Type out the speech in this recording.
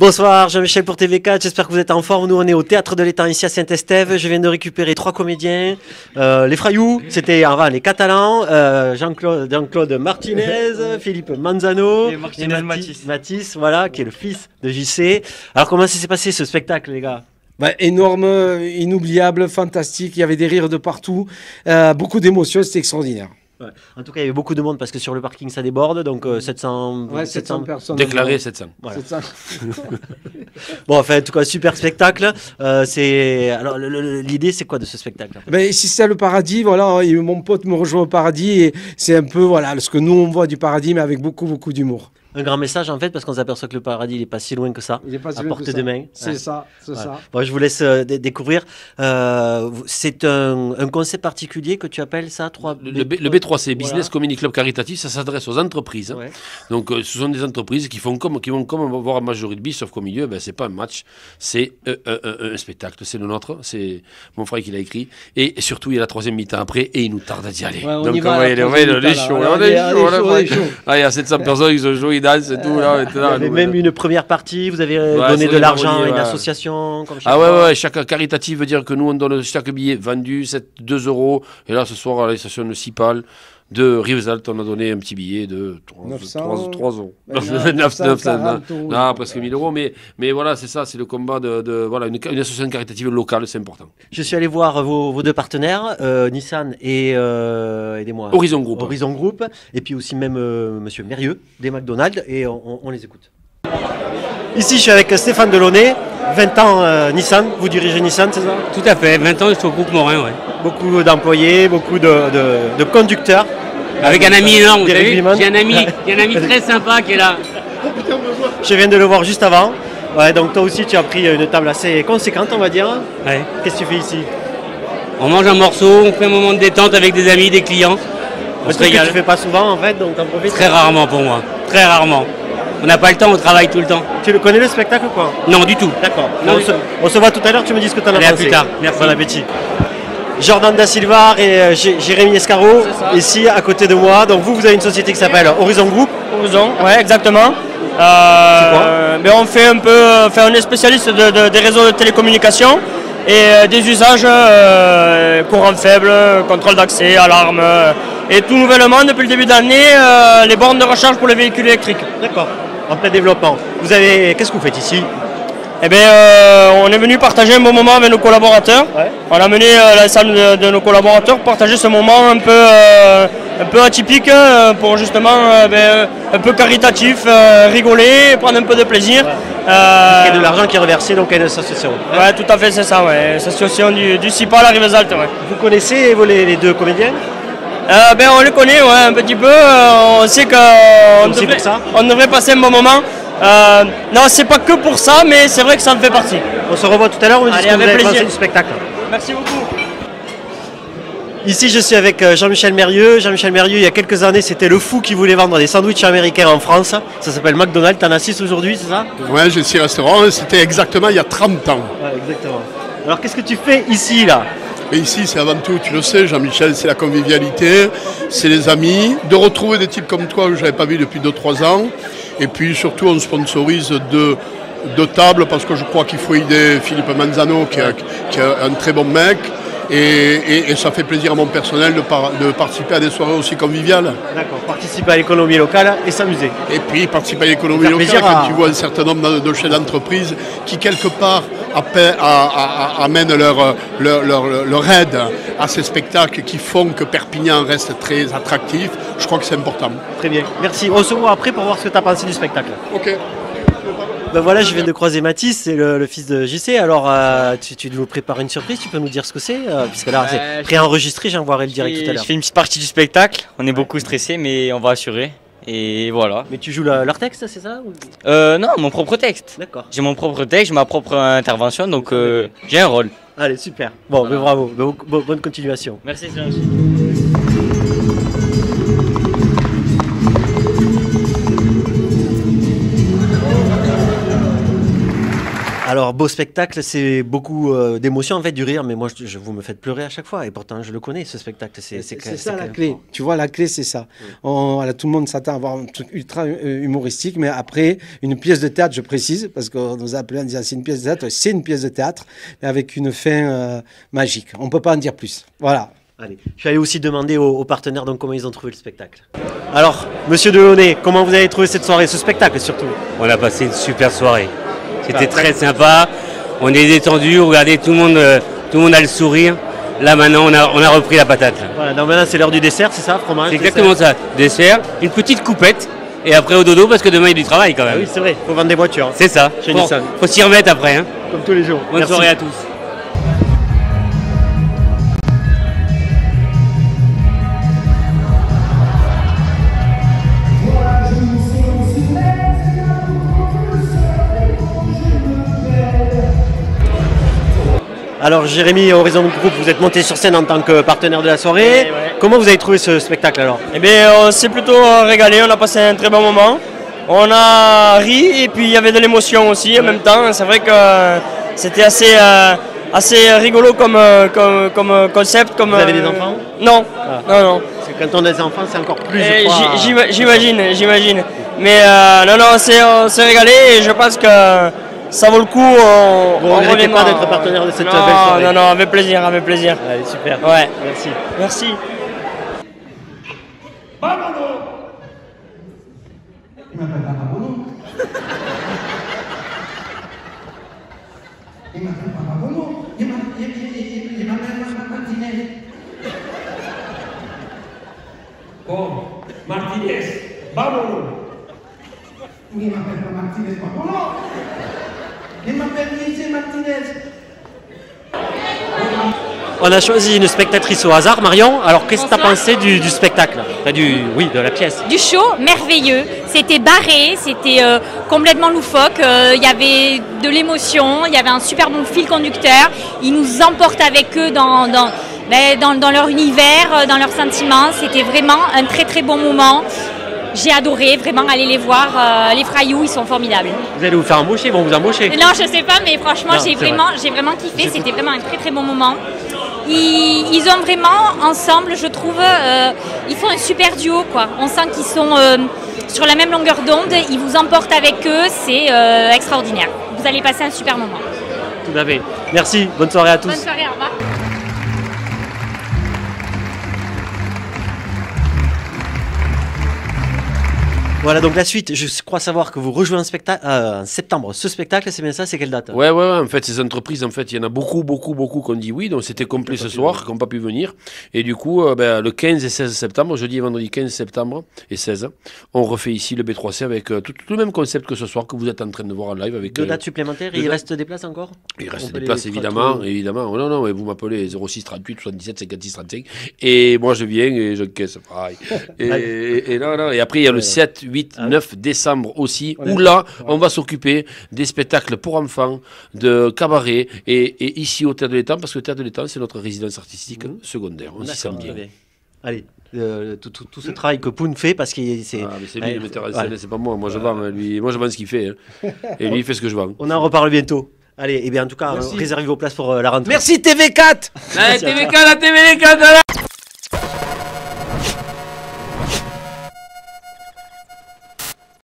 Bonsoir, Jean-Michel pour TV4, j'espère que vous êtes en forme. Nous on est au Théâtre de l'Étang ici à Saint-Estève. Je viens de récupérer 3 comédiens. Les Frayou, c'était avant les Catalans, Jean-Claude Martinez, Philippe Manzano et Mathis, voilà, qui est le fils de JC. Alors comment ça s'est passé ce spectacle les gars? Énorme, inoubliable, fantastique, il y avait des rires de partout, beaucoup d'émotions, c'était extraordinaire. Ouais. En tout cas, il y avait beaucoup de monde parce que sur le parking ça déborde, donc 700 personnes. Déclaré 700. Voilà. 700. Bon, enfin, en tout cas, super spectacle. Alors, l'idée, c'est quoi de ce spectacle? Ici, c'est le paradis, voilà, et mon pote me rejoint au paradis, et c'est un peu voilà, ce que nous on voit du paradis, mais avec beaucoup d'humour. Un grand message en fait, parce qu'on s'aperçoit que le paradis n'est pas si loin que ça, il est pas si à loin portée de main. C'est ça, c'est ça. Bon, je vous laisse découvrir. C'est un concept particulier que tu appelles ça Le B3C, Business Community Club Caritatif, ça s'adresse aux entreprises. Ouais. Donc ce sont des entreprises qui vont comme voir un match de rugby, sauf qu'au milieu, c'est pas un match, c'est un spectacle. C'est le nôtre, c'est mon frère qui l'a écrit. Et surtout, il y a la troisième mi-temps après, et il nous tarde d'y aller. Ouais, donc on est chaud. Il y a 700 personnes qui se jouent. Vous avez même une première partie, vous avez donné de l'argent à une association comme ouais, chaque caritatif veut dire que nous on donne chaque billet vendu 2 €. Et là ce soir à l'association de Cipal de Rivesaltes, on a donné un petit billet de 3 euros. 900, presque 1000 €. Mais voilà, c'est ça, c'est le combat de voilà, une association caritative locale, c'est important. Je suis allé voir vos deux partenaires, Nissan et aidez-moi. Horizon Group. Horizon Group. Et puis aussi même Monsieur Mérieux des McDonald's. Et on les écoute. Ici, je suis avec Stéphane Delaunay. 20 ans Nissan, vous dirigez Nissan, c'est ça? Tout à fait, 20 ans sur le groupe Morin, ouais. Beaucoup d'employés, beaucoup de conducteurs. Avec un ami énorme, j'ai un ami très sympa qui est là. Je viens de le voir juste avant. Ouais, donc toi aussi tu as pris une table assez conséquente on va dire. Ouais. Qu'est-ce que tu fais ici? On mange un morceau, on fait un moment de détente avec des amis, des clients. On se régale. Tu fais pas souvent en fait, donc t'en profites? Très rarement pour moi, très rarement. On n'a pas le temps, on travaille tout le temps. Tu le connais le spectacle ou quoi? Non, du tout. D'accord. On se voit tout à l'heure, tu me dis ce que tu en as pensé. À plus tard, merci. Bon appétit. Jordan Da Silva et Jérémy Escaro, ici à côté de moi. Donc vous avez une société qui s'appelle Horizon Group. Horizon, ouais, exactement. Mais on fait on est spécialiste des réseaux de télécommunications et des usages courant faible, contrôle d'accès, alarme. Et tout nouvellement, depuis le début d'année, les bornes de recharge pour les véhicules électriques. D'accord, en plein développement. Qu'est-ce que vous faites ici? Eh bien, on est venu partager un bon moment avec nos collaborateurs. Ouais. On a mené l'ensemble de nos collaborateurs pour partager ce moment un peu atypique pour justement un peu caritatif, rigoler, prendre un peu de plaisir. Ouais. Il y a de l'argent qui est reversé donc à une association. Ouais, tout à fait, c'est ça. Ouais. Association du Cipal à Rivesaltes. Ouais. Vous connaissez les deux comédiens? On les connaît, ouais, un petit peu. On sait qu'on devrait passer un bon moment. Non, c'est pas que pour ça, mais c'est vrai que ça en fait partie. On se revoit tout à l'heure, on me dit ce que vous avez pensé du spectacle. Merci beaucoup. Ici, je suis avec Jean-Michel Mérieux. Jean-Michel Mérieux, il y a quelques années, c'était le fou qui voulait vendre des sandwichs américains en France. Ça s'appelle McDonald's. T'en as 6 aujourd'hui, c'est ça? Ouais, j'ai 6 restaurants. C'était exactement il y a 30 ans. Ouais, exactement. Alors, qu'est-ce que tu fais ici, là? Et ici, c'est avant tout, tu le sais, Jean-Michel, c'est la convivialité, c'est les amis. De retrouver des types comme toi que je n'avais pas vu depuis 2-3 ans. Et puis surtout, on sponsorise deux tables parce que je crois qu'il faut aider Philippe Manzano, qui est un très bon mec. Et ça fait plaisir à mon personnel de participer à des soirées aussi conviviales. D'accord, participer à l'économie locale et s'amuser. Et puis participer à l'économie locale quand tu vois un certain nombre de chefs d'entreprise qui quelque part amènent leur aide à ces spectacles qui font que Perpignan reste très attractif. Je crois que c'est important. Très bien, merci. On se voit après pour voir ce que tu as pensé du spectacle. Ok. Ben voilà, je viens de croiser Mathis, c'est le fils de JC. Alors, tu nous prépares une surprise, tu peux nous dire ce que c'est? Puisque là, c'est préenregistré, j'envoierai le direct tout à l'heure. Je fais une petite partie du spectacle, on est beaucoup stressé, mais on va assurer. Et voilà. Mais tu joues leur texte, c'est ça? Non, mon propre texte. D'accord. J'ai mon propre texte, j'ai ma propre intervention, donc j'ai un rôle. Allez, super. Bon, voilà. Bravo, bonne continuation. Merci, Alors, beau spectacle, c'est beaucoup d'émotions, en fait, du rire, mais moi, vous me faites pleurer à chaque fois, et pourtant, je le connais, ce spectacle. C'est ça la clé. Tu vois, la clé, c'est ça. Voilà, tout le monde s'attend à avoir un truc ultra humoristique, mais après, une pièce de théâtre, je précise, parce qu'on nous a appelé en disant c'est une pièce de théâtre, c'est une pièce de théâtre, mais avec une fin magique. On ne peut pas en dire plus. Voilà. Allez. Je vais aller aussi demander aux partenaires donc, comment ils ont trouvé le spectacle. Alors, monsieur Delaunay, comment vous avez trouvé cette soirée, ce spectacle surtout? On a passé une super soirée. C'était très sympa. On est détendu. Regardez, tout le monde a le sourire. Là maintenant, on a repris la patate. Là. Voilà, donc maintenant c'est l'heure du dessert, c'est ça, fromage? C'est exactement ça. Dessert, une petite coupette. Et après au dodo parce que demain il y a du travail quand même. Ah oui, c'est vrai, il faut vendre des voitures. Hein. C'est ça. Faut s'y remettre après. Hein. Comme tous les jours. Bonne soirée à tous. Alors Jérémy, Horizon Group, vous êtes monté sur scène en tant que partenaire de la soirée. Ouais. Comment vous avez trouvé ce spectacle alors? Eh bien, on s'est plutôt régalé, on a passé un très bon moment. On a ri et puis il y avait de l'émotion aussi en même temps. C'est vrai que c'était assez rigolo comme concept. Vous avez des enfants? Non, non. Parce que quand on a des enfants, c'est encore plus. J'imagine. Mais non, on s'est régalé et je pense que ça vaut le coup. Vous ne regrettez pas d'être partenaire de cette belle soirée? Non, avec plaisir. Allez, super. Ouais. Merci. Il m'appelle pas Bono. Il m'appelle pas Bono. Il m'appelle Martinez. Bon, Martinez, vámonos. Il m'appelle pas Martinez, pas Bono. Il m'appelle Luis Martinez. On a choisi une spectatrice au hasard, Marion. Alors, qu'est-ce que tu as pensé du spectacle? Enfin, de la pièce. Du show, merveilleux. C'était barré, c'était complètement loufoque. Il y avait de l'émotion, il y avait un super bon fil conducteur. Ils nous emportent avec eux dans leur univers, dans leurs sentiments. C'était vraiment un très très bon moment. J'ai adoré vraiment aller les voir. Les Frayou, ils sont formidables. Vous allez vous faire embaucher, ils vont vous embaucher? Non, je sais pas, mais franchement, j'ai vraiment kiffé. C'était vraiment un très très bon moment. Ils ont vraiment ensemble, je trouve, ils font un super duo, quoi. On sent qu'ils sont sur la même longueur d'onde. Ils vous emportent avec eux, c'est extraordinaire. Vous allez passer un super moment. Tout à fait. Merci. Bonne soirée à tous. Bonne soirée, au revoir. Voilà donc la suite. Je crois savoir que vous rejouez en septembre. Ce spectacle, c'est bien ça? C'est quelle date? Ouais. En fait, ces entreprises, il y en a beaucoup qui ont dit oui. Donc c'était complet ce soir, qui n'ont pas pu venir. Et du coup, le 15 et 16 septembre, jeudi et vendredi 15 septembre et 16, on refait ici le B3C avec tout le même concept que ce soir que vous êtes en train de voir en live. Avec 2 dates supplémentaires. Il reste des places encore? Il reste des places évidemment. Oh, non, mais vous m'appelez 06 38 77 56 35 et moi je viens et je caisse pareil. et non. Et après il y a le 7, 8, 9 décembre aussi, où là, on va s'occuper des spectacles pour enfants, de cabaret, et ici au Théâtre de l'Étang, parce que le Théâtre de l'Étang, c'est notre résidence artistique secondaire. On s'y sent bien. Allez, tout ce travail que Poun fait, parce que c'est... Ah, mais c'est lui le metteur en scène, c'est pas moi. Moi, je vends, moi, je vends ce qu'il fait. Hein. Et lui, il fait ce que je vends. On en reparle bientôt. Allez, et bien en tout cas, réservez vos places pour la rentrée. Merci TV4. Allez, TV4, la TV4, là.